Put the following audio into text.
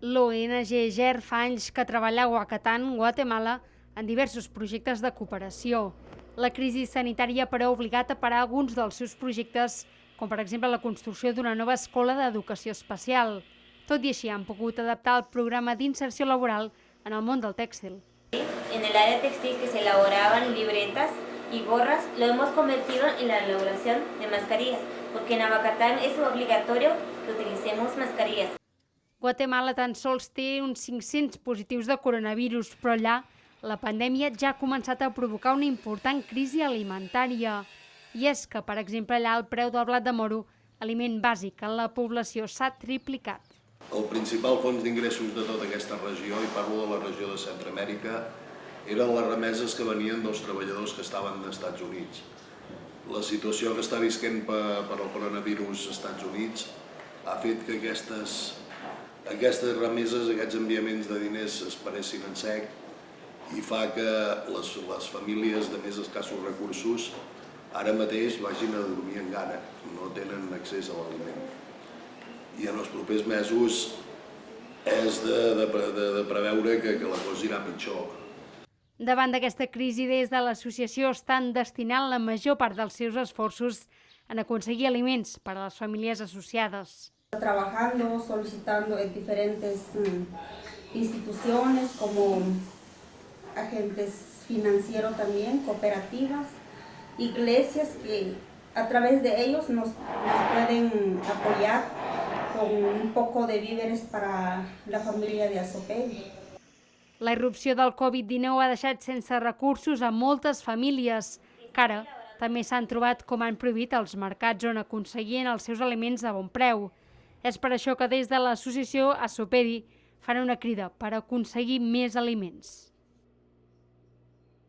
L'ONG GER fa anys que treballa a Huacatán, Guatemala, en diversos projectes de cooperació. La crisi sanitària, però, ha obligat a parar alguns dels seus projectes, com per exemple la construcció d'una nova escola d'educació especial. Tot i així, han pogut adaptar el programa d'inserció laboral en el món del tèxtil. En el área textil que se elaboraban libretas y gorras, lo hemos convertido en la elaboración de mascarillas, porque en Huacatán es obligatorio que utilicemos mascarillas. Guatemala tan sols té uns 500 positius de coronavirus, però allà la pandèmia ja ha començat a provocar una important crisi alimentària. I és que, per exemple, allà el preu del blat de moro, aliment bàsic en la població, s'ha triplicat. El principal fons d'ingressos de tota aquesta regió, i parlo de la regió de Centroamèrica, eren les remeses que venien dels treballadors que estaven als Estats Units. La situació que està visquent per el coronavirus als Estats Units ha fet que aquestes remeses, aquests enviaments de diners es paressin en sec i fa que les famílies de més escassos recursos ara mateix vagin a dormir en gana, no tenen accés a l'aliment. I en els propers mesos és de preveure que la cosa irà pitjor. Davant d'aquesta crisi, des de l'associació estan destinant la major part dels seus esforços en aconseguir aliments per a les famílies associades. Trabajando, solicitando en diferentes instituciones como agentes financieros también, cooperativas, iglesias que a través de ellos nos pueden apoyar con un poco de víveres para la familia de Azopegui. La irrupció del Covid-19 ha deixat sense recursos a moltes famílies que ara també s'han trobat com han prohibit els mercats on aconseguien els seus aliments a bon preu. És per això que des de l'associació Azopegui fan una crida per aconseguir més aliments.